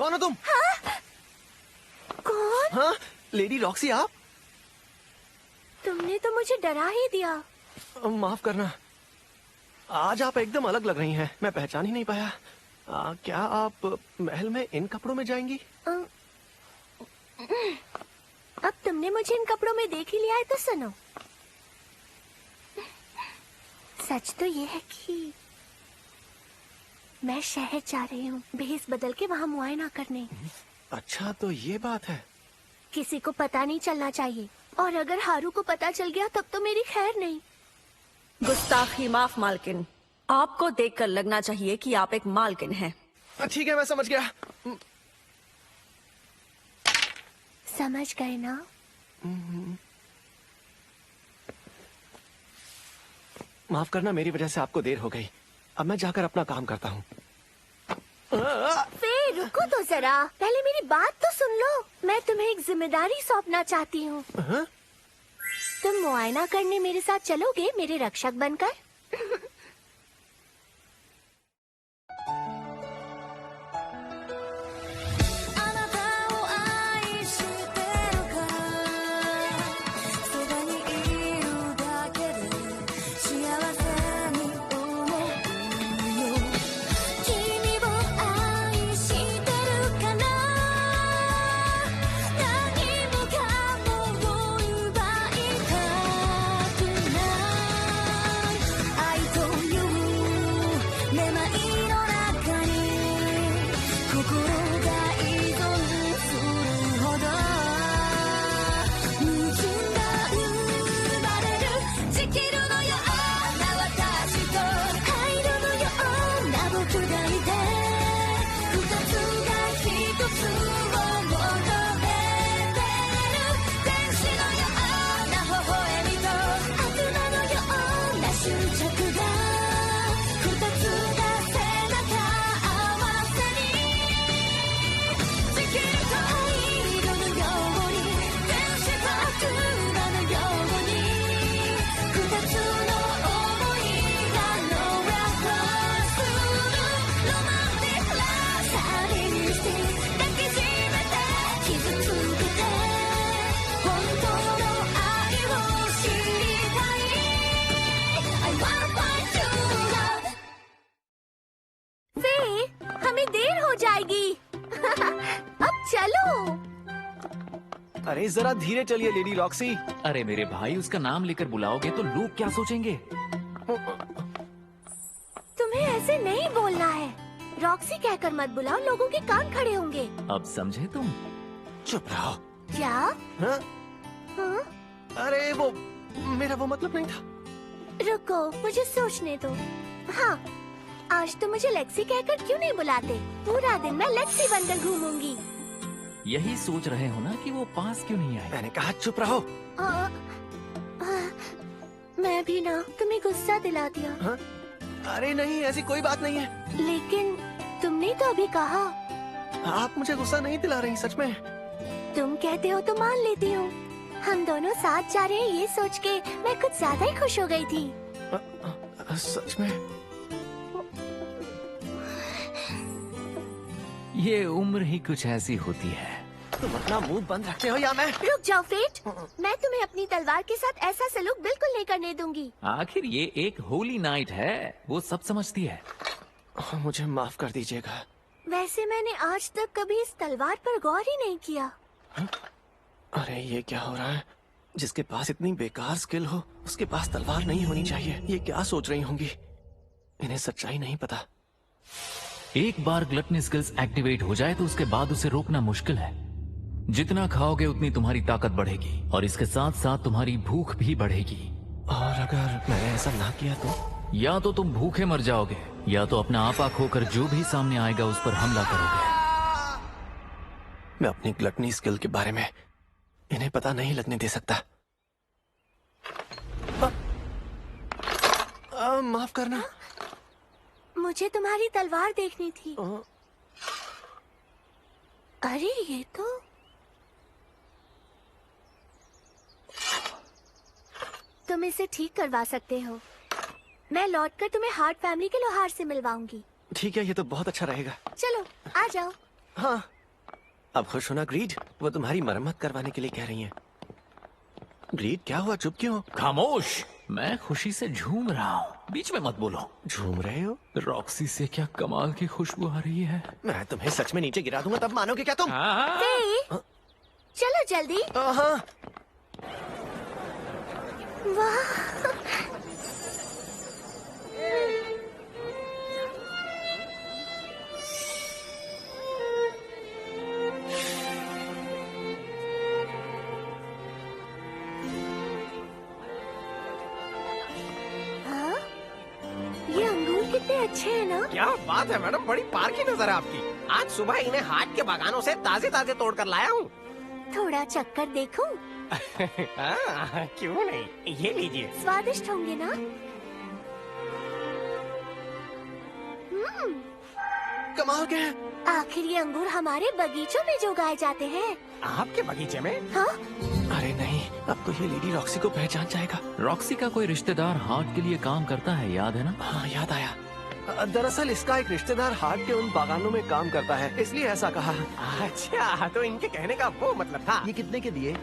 कौन हो तुम? हाँ? कौन? हाँ, लेडी रॉक्सी आप? तुमने तो मुझे डरा ही दिया। माफ करना, आज आप एकदम अलग लग रही हैं। मैं पहचान ही नहीं पाया। क्या आप महल में इन कपड़ों में जाएंगी? अब तुमने मुझे इन कपड़ों में देख ही लिया है तो सुनो। सच तो ये है कि मैं शहर जा रही हूँ भेस बदल के वहाँ मुआयना करने। अच्छा, तो ये बात है। किसी को पता नहीं चलना चाहिए, और अगर हारू को पता चल गया तब तो मेरी खैर नहीं। गुस्ताखी माफ मालकिन, आपको देखकर लगना चाहिए कि आप एक मालकिन हैं। ठीक है, मैं समझ गया। समझ गए ना? माफ करना, मेरी वजह से आपको देर हो गई। अब मैं जाकर अपना काम करता हूँ। फिर रुको तो जरा, पहले मेरी बात तो सुन लो। मैं तुम्हें एक जिम्मेदारी सौंपना चाहती हूँ। तुम मुआयना करने मेरे साथ चलोगे मेरे रक्षक बनकर? अरे जरा धीरे चलिए लेडी रॉक्सी। अरे मेरे भाई, उसका नाम लेकर बुलाओगे तो लोग क्या सोचेंगे? तुम्हें ऐसे नहीं बोलना है। रॉक्सी कहकर मत बुलाओ, लोगों के कान खड़े होंगे। अब समझे तुम? चुप रहो। क्या? हाँ? हाँ? अरे वो मेरा वो मतलब नहीं था। रुको, मुझे सोचने दो। हाँ, आज तो मुझे लेक्सी कहकर क्यों नहीं बुलाते? पूरा दिन मैं लेक्सी बनकर घूमूंगी। यही सोच रहे हो ना कि वो पास क्यों नहीं आए? मैंने कहा चुप रहो। मैं भी ना तुम्हें गुस्सा दिला दिया। हाँ? अरे नहीं, ऐसी कोई बात नहीं है। लेकिन तुमने तो अभी कहा। आप मुझे गुस्सा नहीं दिला रही, सच में। तुम कहते हो तो मान लेती हूँ। हम दोनों साथ जा रहे हैं ये सोच के मैं कुछ ज्यादा ही खुश हो गई थी। सच में? ये उम्र ही कुछ ऐसी होती है। तुम अपना मुंह बंद रखते हो या मैं? रुक जाओ फेट, मैं तुम्हें अपनी तलवार के साथ ऐसा सलूक बिल्कुल नहीं करने दूंगी। आखिर ये एक होली नाइट है, वो सब समझती है। मुझे माफ कर दीजिएगा। वैसे मैंने आज तक कभी इस तलवार पर गौर ही नहीं किया। अरे ये क्या हो रहा है? जिसके पास इतनी बेकार स्किल हो उसके पास तलवार नहीं होनी चाहिए। ये क्या सोच रही होंगी? इन्हें सच्चाई नहीं पता। एक बार ग्लटनी स्किल्स एक्टिवेट हो जाए तो उसके बाद उसे रोकना मुश्किल है। जितना खाओगे उतनी तुम्हारी ताकत बढ़ेगी और इसके साथ साथ तुम्हारी भूख भी बढ़ेगी। और अगर मैंने ऐसा ना किया तो? या तो तुम भूखे मर जाओगे या तो अपना आपा खोकर जो भी सामने आएगा उस पर हमला करोगे। मैं अपनी ग्लटनी स्किल के बारे में इन्हें पता नहीं लगने दे सकता। माफ करना। मुझे तुम्हारी तलवार देखनी थी। अरे ये तो तुम इसे ठीक करवा सकते हो। मैं लौटकर तुम्हें हार्ट फैमिली के लोहार से मिलवाऊंगी। ठीक है, ये तो बहुत अच्छा रहेगा। चलो आ जाओ। हाँ, अब खुश होना ग्रीड, वो तुम्हारी मरम्मत करवाने के लिए कह रही हैं। ग्रीड क्या हुआ, चुप क्यों? खामोश। मैं खुशी से झूम रहा हूँ, बीच में मत बोलो। झूम रहे हो? रॉक्सी से क्या कमाल की खुशबू आ रही है। मैं तुम्हें सच में नीचे गिरा दूंगा तब मानोगे क्या तुम? फे, चलो जल्दी। हाँ। वाह, हाँ? ये अंगूर कितने अच्छे हैं ना। क्या बात है मैडम, बड़ी पार्की नजर है आपकी। आज सुबह इन्हें हाट के बागानों से ताजे ताजे तोड़ कर लाया हूँ। थोड़ा चक्कर देखूं? क्यों नहीं, ये लीजिए। स्वादिष्ट होंगे ना? कमाल के हैं। आखिर ये अंगूर हमारे बगीचों में जो उगाए जाते हैं। आपके बगीचे में? हाँ? अरे नहीं, अब तो ये लेडी रॉक्सी को पहचान जाएगा। रॉक्सी का कोई रिश्तेदार हाट के लिए काम करता है, याद है ना? हाँ, याद आया। दरअसल इसका एक रिश्तेदार हाट के उन बागानों में काम करता है, इसलिए ऐसा कहा। अच्छा, तो इनके कहने का वो मतलब था। ये कितने के दिए?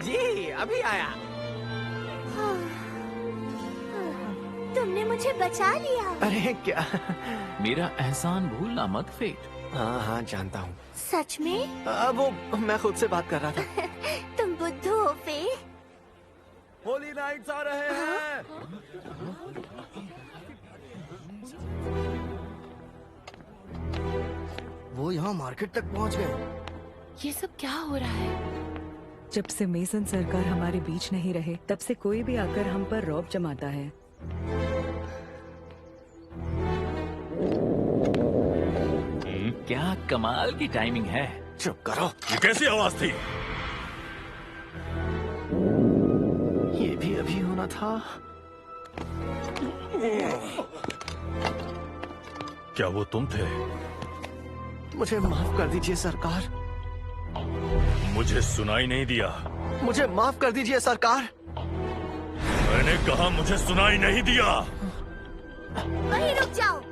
जी अभी आया। हाँ। तुमने मुझे बचा लिया। अरे क्या? मेरा एहसान भूलना मत फेट। हाँ हाँ, जानता हूँ। सच में? वो मैं खुद से बात कर रहा था। तुम बुद्धू हो फे। होली नाइट्स आ रहे हैं। वो यहाँ मार्केट तक पहुँच गए। ये सब क्या हो रहा है? जब से मेसन सरकार हमारे बीच नहीं रहे, तब से कोई भी आकर हम पर रौब जमाता है। क्या कमाल की टाइमिंग है। चुप करो। ये कैसी आवाज थी? ये भी अभी होना था। क्या वो तुम थे? मुझे माफ कर दीजिए सरकार। मुझे सुनाई नहीं दिया। मुझे माफ कर दीजिए सरकार। मैंने कहा मुझे सुनाई नहीं दिया। वहीं रुक जाओ।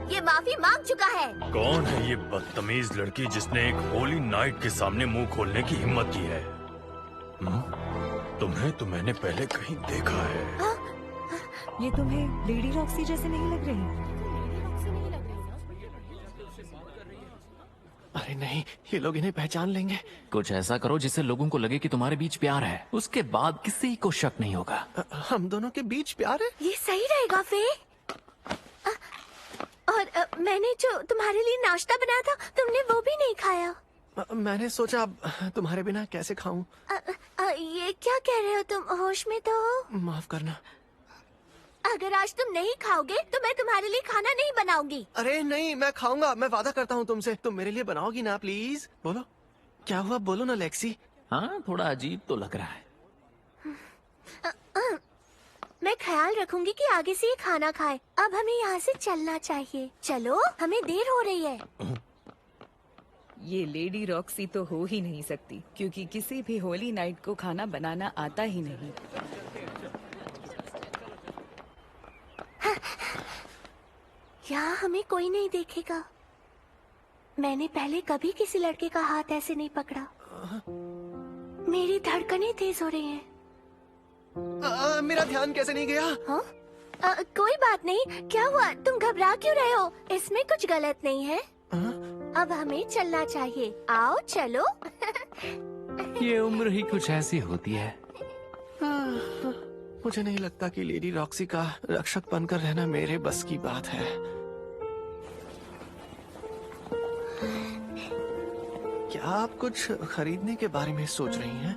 ये माफी मांग चुका है। कौन है ये बदतमीज लड़की जिसने एक होली नाइट के सामने मुंह खोलने की हिम्मत की है? तुम्हें तो मैंने पहले कहीं देखा है। ये तुम्हें लेडी रॉक्सी जैसे नहीं लग रही? अरे नहीं, ये लोग इन्हें पहचान लेंगे। कुछ ऐसा करो जिससे लोगों को लगे कि तुम्हारे बीच प्यार है, उसके बाद किसी को शक नहीं होगा। हम दोनों के बीच प्यार है? ये सही रहेगा फे। और मैंने जो तुम्हारे लिए नाश्ता बनाया था, तुमने वो भी नहीं खाया। मैंने सोचा अब तुम्हारे बिना कैसे खाऊं। ये क्या कह रहे हो तुम? होश में तो हो? माफ करना। अगर आज तुम नहीं खाओगे तो मैं तुम्हारे लिए खाना नहीं बनाऊंगी। अरे नहीं, मैं खाऊंगा, मैं वादा करता हूँ तुमसे। तुम मेरे लिए बनाओगी ना प्लीज? बोलो क्या हुआ, बोलो ना लेक्सी। हाँ, थोड़ा अजीब तो लग रहा है। मैं ख्याल रखूंगी कि आगे से ये खाना खाए। अब हमें यहाँ से चलना चाहिए। चलो, हमें देर हो रही है। ये लेडी रॉक्सी तो हो ही नहीं सकती, क्योंकि किसी भी होली नाइट को खाना बनाना आता ही नहीं। यहाँ हमें कोई नहीं देखेगा। मैंने पहले कभी किसी लड़के का हाथ ऐसे नहीं पकड़ा। मेरी धड़कनें तेज हो रही हैं। मेरा ध्यान कैसे नहीं गया? हाँ? कोई बात नहीं। क्या हुआ? तुम घबरा क्यों रहे हो? इसमें कुछ गलत नहीं है। अब हमें चलना चाहिए। आओ चलो। ये उम्र ही कुछ ऐसी होती है। मुझे नहीं लगता कि लेडी रॉक्सी का रक्षक बनकर रहना मेरे बस की बात है। क्या आप कुछ खरीदने के बारे में सोच रही हैं?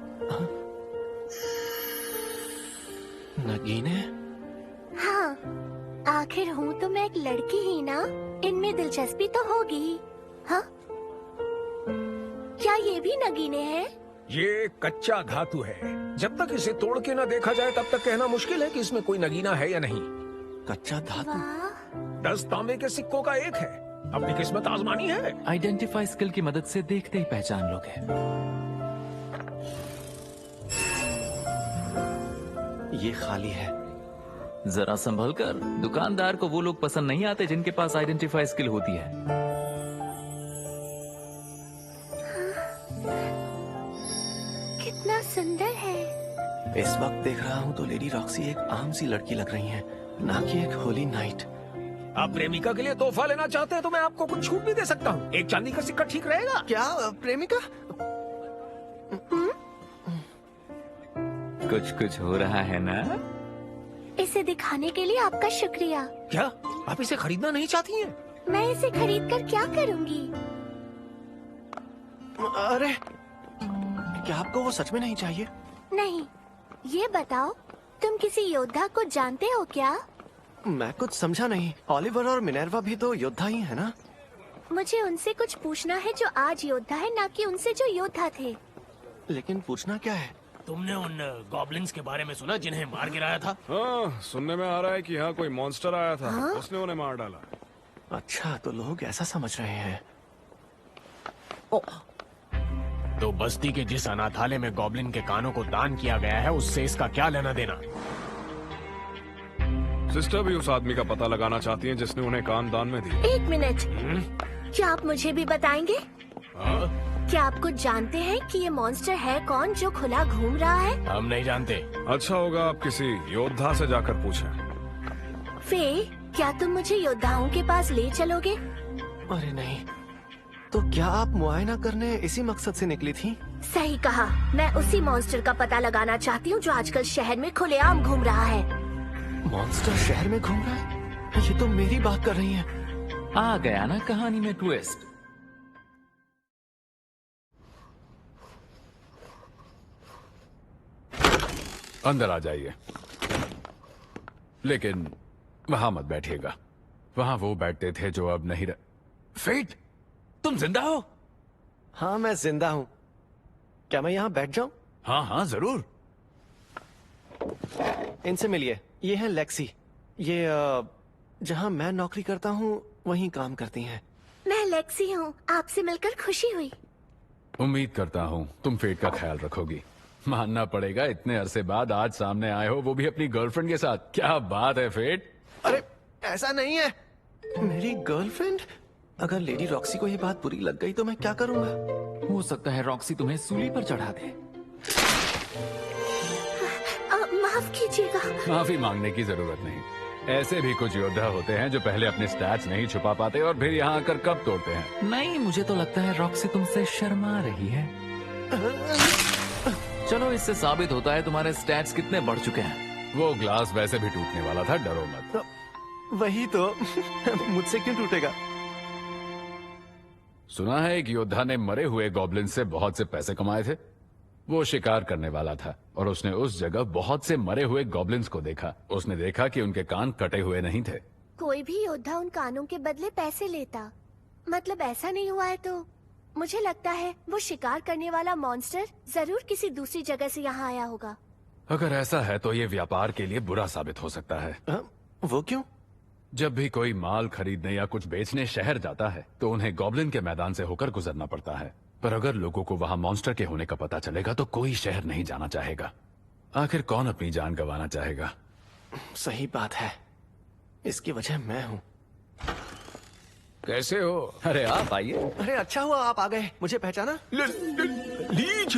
नगीने? हाँ, आखिर हूँ तो मैं एक लड़की ही ना। इनमें दिलचस्पी तो होगी। हाँ? क्या ये भी नगीने हैं? ये कच्चा धातु है। जब तक इसे तोड़ के न देखा जाए तब तक कहना मुश्किल है कि इसमें कोई नगीना है या नहीं। कच्चा धातु? वाह, 10 तांबे के सिक्कों का एक है। अपनी किस्मत आजमानी है। आइडेंटिफाई स्किल की मदद से देखते ही पहचान लोगे। ये खाली है। जरा संभल कर। दुकानदार को वो लोग पसंद नहीं आते जिनके पास आइडेंटिफाई स्किल होती है। कितना सुंदर है। इस वक्त देख रहा हूँ तो लेडी रॉक्सी एक आम सी लड़की लग रही है, ना कि एक होली नाइट। आप प्रेमिका के लिए तोहफा लेना चाहते हैं तो मैं आपको कुछ छूट भी दे सकता हूँ। एक चांदी का सिक्का ठीक रहेगा। क्या प्रेमिका? कुछ कुछ हो रहा है ना? इसे दिखाने के लिए आपका शुक्रिया। क्या आप इसे खरीदना नहीं चाहती हैं? मैं इसे खरीद कर क्या करूंगी? अरे क्या आपको वो सच में नहीं चाहिए? नहीं, ये बताओ तुम किसी योद्धा को जानते हो क्या? मैं कुछ समझा नहीं। ओलिवर और मिनर्वा भी तो योद्धा ही है ना? मुझे उनसे कुछ पूछना है जो आज योद्धा है, ना कि उनसे जो योद्धा थे। लेकिन पूछना क्या है? तुमने उन गॉब्लिन्स के बारे में सुना जिन्हें मार गिराया था? हाँ, सुनने में आ रहा है कि यहाँ कोई मॉन्स्टर आया था। हाँ? उसने उन्हें मार डाला। अच्छा, तो लोग ऐसा समझ रहे हैं। तो बस्ती के जिस अनाथालय में गॉब्लिन के कानों को दान किया गया है उससे इसका क्या लेना देना? सिस्टर भी उस आदमी का पता लगाना चाहती हैं जिसने उन्हें कान दान में दिए। एक मिनट, क्या आप मुझे भी बताएंगे? क्या आप कुछ जानते हैं कि ये मॉन्स्टर है कौन जो खुला घूम रहा है? हम नहीं जानते। अच्छा होगा आप किसी योद्धा से जाकर पूछें। फे, क्या तुम मुझे योद्धाओं के पास ले चलोगे? अरे नहीं, तो क्या आप मुआयना करने इसी मकसद से निकली थी? सही कहा, मैं उसी मॉन्स्टर का पता लगाना चाहती हूँ जो आजकल शहर में खुलेआम घूम रहा है। मॉन्स्टर शहर में घूम रहा है? ये तो मेरी बात कर रही है। आ गया ना कहानी में ट्विस्ट। अंदर आ जाइए, लेकिन वहां मत बैठिएगा। वहां वो बैठते थे जो अब नहीं फेट, तुम जिंदा हो? हाँ, मैं जिंदा हूँ। क्या मैं यहाँ बैठ जाऊँ? हाँ हाँ जरूर। इनसे मिलिए। ये है लेक्सी। ये जहाँ मैं नौकरी करता हूँ वहीं काम करती हैं। मैं लेक्सी हूँ, आपसे मिलकर खुशी हुई। उम्मीद करता हूँ तुम फेट का ख्याल रखोगी। मानना पड़ेगा, इतने अरसे बाद आज सामने आए हो, वो भी अपनी गर्लफ्रेंड के साथ। क्या बात है फेट। अरे ऐसा नहीं है। मेरी गर्लफ्रेंड? अगर लेडी रॉक्सी को ये बात बुरी लग गई तो मैं क्या करूंगा? हो सकता है रॉक्सी तुम्हें सूली पर चढ़ा दे। माफ कीजिएगा। माफी मांगने की जरूरत नहीं। ऐसे भी कुछ योद्धा होते हैं जो पहले अपने स्टैट्स नहीं छुपा पाते और फिर यहाँ आकर कब तोड़ते हैं। नहीं, मुझे तो लगता है रॉक्सी तुमसे शर्मा रही है। चलो, इससे साबित होता है तुम्हारे स्टैट्स कितने बढ़ चुके हैं। वो ग्लास वैसे भी टूटने वाला था, डरो मत। वही तो। मुझसे क्यों टूटेगा? सुना है एक योद्धा ने मरे हुए गॉब्लिन से बहुत से पैसे कमाए थे। वो शिकार करने वाला था और उसने उस जगह बहुत से मरे हुए गॉब्लिन्स को देखा। उसने देखा कि उनके कान कटे हुए नहीं थे। कोई भी योद्धा उन कानों के बदले पैसे लेता। मतलब ऐसा नहीं हुआ है तो मुझे लगता है वो शिकार करने वाला मॉन्स्टर जरूर किसी दूसरी जगह से यहाँ आया होगा। अगर ऐसा है तो ये व्यापार के लिए बुरा साबित हो सकता है। वो क्यों? जब भी कोई माल खरीदने या कुछ बेचने शहर जाता है तो उन्हें गॉब्लिन के मैदान से होकर गुजरना पड़ता है। पर अगर लोगों को वहाँ मॉन्स्टर के होने का पता चलेगा तो कोई शहर नहीं जाना चाहेगा। आखिर कौन अपनी जान गंवाना चाहेगा? सही बात है। इसकी वजह मैं हूँ। कैसे हो? अरे आप आइए। अरे अच्छा हुआ आप आ गए। मुझे पहचाना? लीच।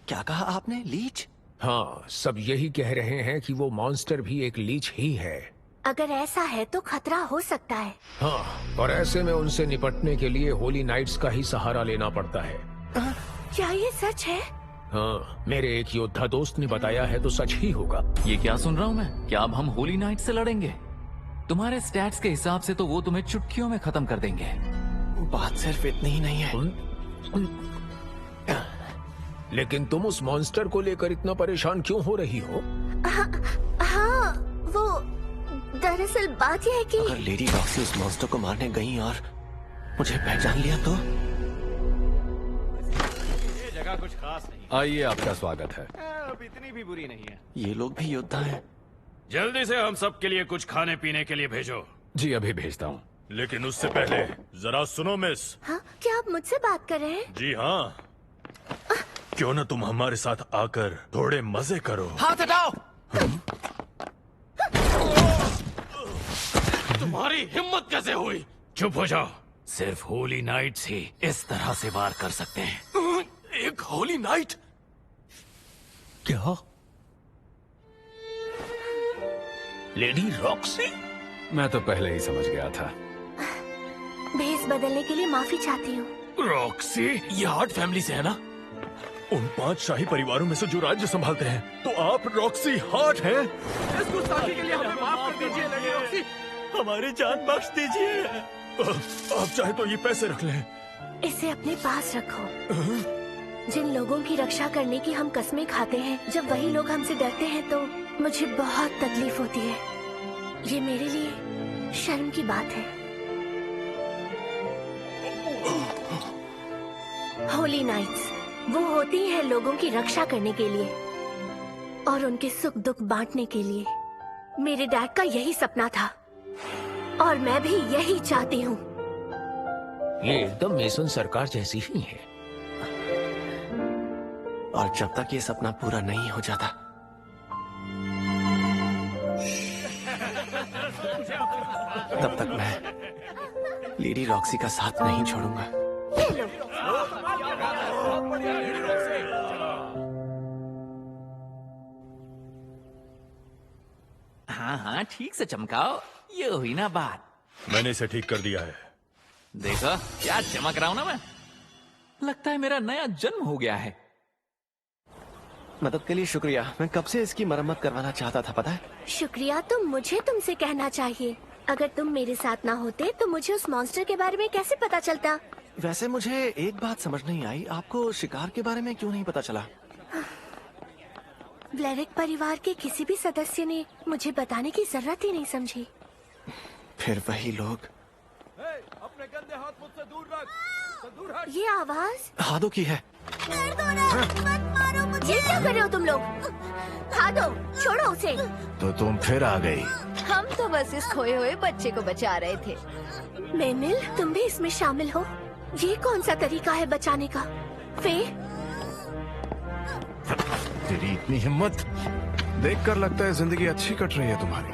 क्या कहा आपने? लीच? हाँ, सब यही कह रहे हैं कि वो मॉन्स्टर भी एक लीच ही है। अगर ऐसा है तो खतरा हो सकता है। हाँ, और ऐसे में उनसे निपटने के लिए होली नाइट्स का ही सहारा लेना पड़ता है। क्या ये सच है? हाँ, मेरे एक योद्धा दोस्त ने बताया है तो सच ही होगा। ये क्या सुन रहा हूँ मैं? क्या अब हम होली नाइट से लड़ेंगे? तुम्हारे स्टैट्स के हिसाब से तो वो तुम्हें चुटकियों में खत्म कर देंगे। बात सिर्फ इतनी ही नहीं है। लेकिन तुम उस मॉन्स्टर को लेकर इतना परेशान क्यों हो रही हो? हाँ, वो दरअसल बात यह है कि अगर लेडी रॉक्सी उस मॉन्स्टर को मारने गई और मुझे पहचान लिया तो? ये जगह कुछ खास नहीं। आइए, आपका स्वागत है। अब इतनी भी बुरी नहीं है। ये लोग भी योद्धा हैं। जल्दी से हम सब के लिए कुछ खाने पीने के लिए भेजो। जी अभी भेजता हूँ। लेकिन उससे पहले जरा सुनो मिस। हाँ, क्या आप मुझसे बात कर रहे हैं? जी हाँ। क्यों न तुम हमारे साथ आकर थोड़े मजे करो। हाथ हटाओ। तुम्हारी हिम्मत कैसे हुई? चुप हो जाओ। सिर्फ होली नाइट्स ही इस तरह से वार कर सकते हैं। एक होली नाइट? क्या? Lady Roxy? मैं तो पहले ही समझ गया था। भेस बदलने के लिए माफी चाहती हूँ। रॉक्सी, ये हार्ट फैमिली से है ना? उन 5 शाही परिवारों में से जो राज्य संभालते हैं, तो आप रॉक्सी हार्ट हैं? इस गुस्ताखी के लिए हमें माफ कर दीजिए लेडी रॉक्सी। हमारी जान बख्श दीजिए। आप चाहे तो ये पैसे रख लें। इसे अपने पास रखो। जिन लोगों की रक्षा करने की हम कस्में खाते हैं, जब वही लोग हमसे डरते हैं तो मुझे बहुत तकलीफ होती है। ये मेरे लिए शर्म की बात है। होली नाइट्स वो होती हैं लोगों की रक्षा करने के लिए और उनके सुख दुख बांटने के लिए। मेरे डैड का यही सपना था और मैं भी यही चाहती हूँ। ये एकदम मेसन सरकार जैसी ही है। और जब तक ये सपना पूरा नहीं हो जाता, तब तक मैं लेडी रॉक्सी का साथ नहीं छोड़ूंगा। हाँ हाँ, ठीक से चमकाओ, ये हुई ना बात। मैंने इसे ठीक कर दिया है। देखो क्या चमक रहा हूं ना मैं। लगता है मेरा नया जन्म हो गया है। मदद के लिए शुक्रिया। मैं कब से इसकी मरम्मत करवाना चाहता था, पता है? शुक्रिया तो मुझे तुमसे कहना चाहिए। अगर तुम मेरे साथ ना होते तो मुझे उस मॉन्स्टर के बारे में कैसे पता चलता? वैसे मुझे एक बात समझ नहीं आई, आपको शिकार के बारे में क्यों नहीं पता चला? ब्लेरिक परिवार के किसी भी सदस्य ने मुझे बताने की जरूरत ही नहीं समझी। फिर वही लोग। अपने गंदे हाथ मुझसे दूर रख। ये आवाज हादों की है। ये क्या कर रहे हो तुम लोग? हादो, छोड़ो उसे। तो तुम फिर आ गई। हम तो बस इस खोए हुए बच्चे को बचा रहे थे। मेमिल, तुम भी इसमें शामिल हो? ये कौन सा तरीका है बचाने का? फे, तेरी इतनी हिम्मत देखकर लगता है जिंदगी अच्छी कट रही है तुम्हारी।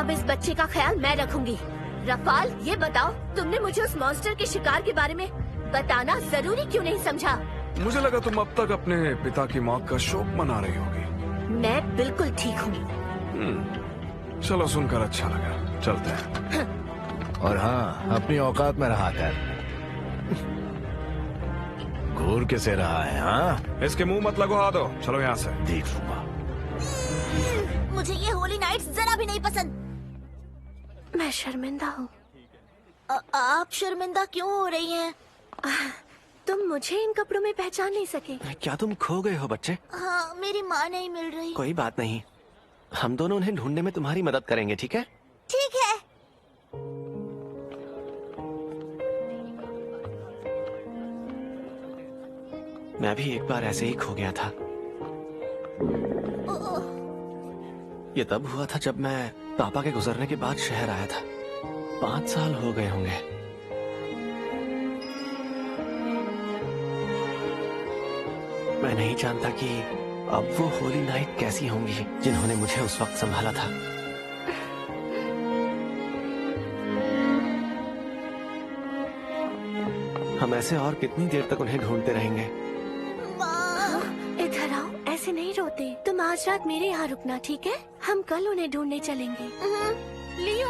अब इस बच्चे का ख्याल मैं रखूंगी। रफाल, ये बताओ, तुमने मुझे उस मॉन्स्टर के शिकार के बारे में बताना जरूरी क्यों नहीं समझा? मुझे लगा तुम अब तक अपने पिता की मौत का शोक मना रही होगी। मैं बिल्कुल ठीक हूँ। चलो, सुनकर अच्छा लगा। चलते हैं। और हाँ, अपनी औकात में रहा कर। घूर कैसे रहा है? हाँ, इसके मुंह मत लगो। हादो, चलो यहाँ से। देख लूंगा। मुझे ये होली नाइट्स जरा भी नहीं पसंद। मैं शर्मिंदा हूँ। आप शर्मिंदा क्यों हो रही हैं? तुम मुझे इन कपड़ों में पहचान नहीं सके। क्या तुम खो गए हो बच्चे? हाँ, मेरी माँ नहीं मिल रही। कोई बात नहीं, हम दोनों उन्हें ढूंढने में तुम्हारी मदद करेंगे, ठीक है? ठीक है। मैं भी एक बार ऐसे ही खो गया था। ये तब हुआ था जब मैं पापा के गुजरने के बाद शहर आया था। 5 साल हो गए होंगे। मैं नहीं जानता कि अब वो होली नाइट कैसी होंगी जिन्होंने मुझे उस वक्त संभाला था। हम ऐसे और कितनी देर तक उन्हें ढूंढते रहेंगे? इधर आओ, ऐसे नहीं रोते। तुम आज रात मेरे यहाँ रुकना, ठीक है? हम कल उन्हें ढूंढने चलेंगे। लियो,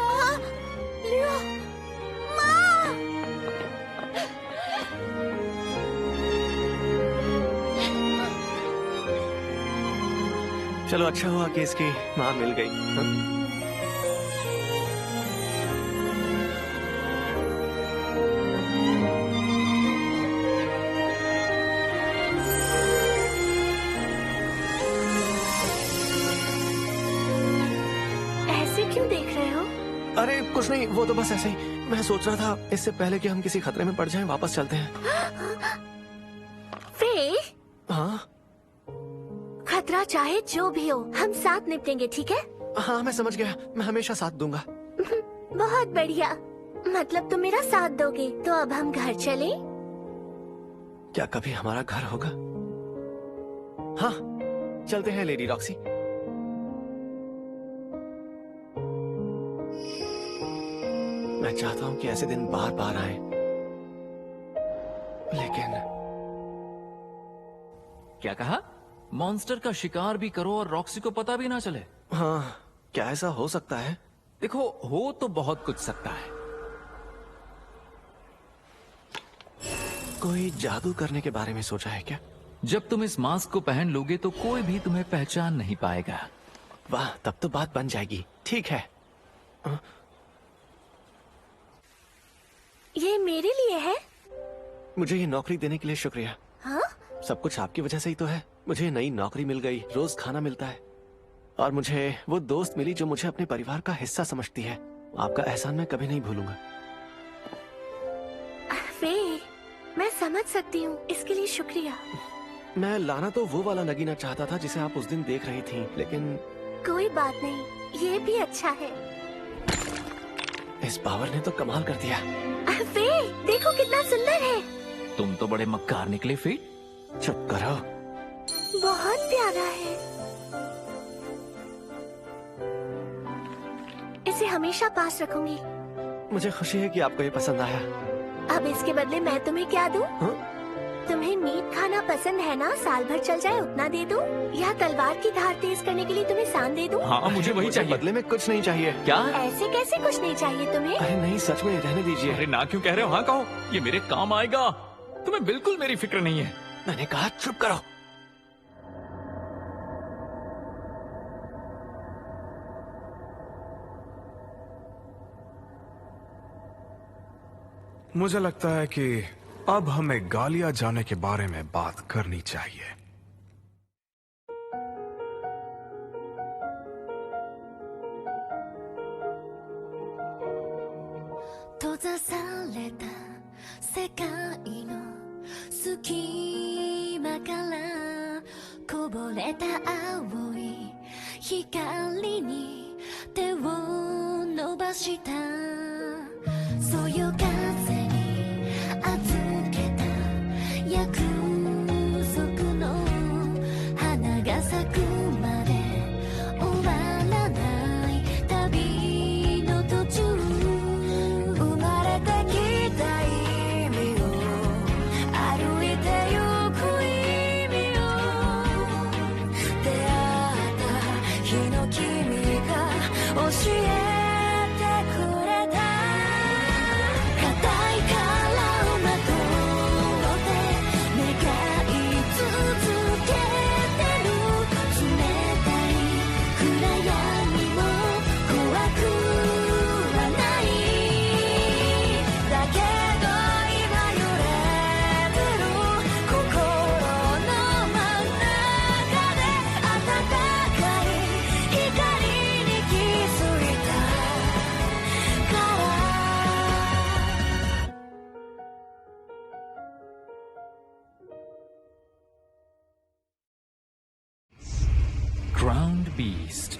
लियो, माँ। चलो, अच्छा हुआ कि इसकी माँ मिल गई। हाँ? क्यों देख रहे हो? अरे कुछ नहीं, वो तो बस ऐसे ही। मैं सोच रहा था इससे पहले कि हम किसी खतरे में पड़ जाएं, वापस चलते हैं। फे? हाँ? खतरा चाहे जो भी हो, हम साथ निपटेंगे, ठीक है? हाँ, मैं समझ गया। मैं हमेशा साथ दूंगा। बहुत बढ़िया। मतलब तुम मेरा साथ दोगे। तो अब हम घर चलें? क्या कभी हमारा घर होगा? हाँ, चलते हैं लेडी रॉक्सी। मैं चाहता हूं कि ऐसे दिन बार बार आए, लेकिन क्या कहा? मॉन्स्टर का शिकार भी करो और रॉक्सी को पता भी ना चले? हाँ, क्या ऐसा हो सकता है? देखो, हो तो बहुत कुछ सकता है। कोई जादू करने के बारे में सोचा है क्या? जब तुम इस मास्क को पहन लोगे तो कोई भी तुम्हें पहचान नहीं पाएगा। वाह, तब तो बात बन जाएगी। ठीक है। ये मेरे लिए है? मुझे ये नौकरी देने के लिए शुक्रिया। हाँ? सब कुछ आपकी वजह से ही तो है। मुझे नई नौकरी मिल गई, रोज खाना मिलता है, और मुझे वो दोस्त मिली जो मुझे अपने परिवार का हिस्सा समझती है। आपका एहसान मैं कभी नहीं भूलूंगा। फे, मैं समझ सकती हूँ, इसके लिए शुक्रिया। मैं लाना तो वो वाला नगीना चाहता था जिसे आप उस दिन देख रही थी, लेकिन कोई बात नहीं, ये भी अच्छा है। इस पावर ने तो कमाल कर दिया। फे, देखो कितना सुंदर है। तुम तो बड़े मक्कार निकले फे। चुप करो। बहुत प्यारा है। इसे हमेशा पास रखूंगी। मुझे खुशी है कि आपको ये पसंद आया। अब इसके बदले मैं तुम्हें क्या दूं? तुम्हें मीट खाना पसंद है ना? साल भर चल जाए उतना दे दूं? या तलवार की धार तेज करने के लिए तुम्हें सान दे दूं? हाँ, मुझे वही चाहिए। बदले में कुछ नहीं चाहिए। क्या? ऐसे कैसे कुछ नहीं चाहिए तुम्हें? अरे नहीं, सच में रहने दीजिए। अरे ना क्यों कह रहे हो? हाँ कहो, ये मेरे काम आएगा। तुम्हें बिल्कुल मेरी फिक्र नहीं है। मैंने कहा चुप करो। मुझे लगता है कि अब हमें गालिया जाने के बारे में बात करनी चाहिए।閉ざされた世界の隙間からこぼれた青い光に手を伸ばしたそよ風に預けた約束の花が咲くまで終わらない旅の途中生まれてきた意味を歩いてゆく意味を出会った日の君が教えCrowned Beast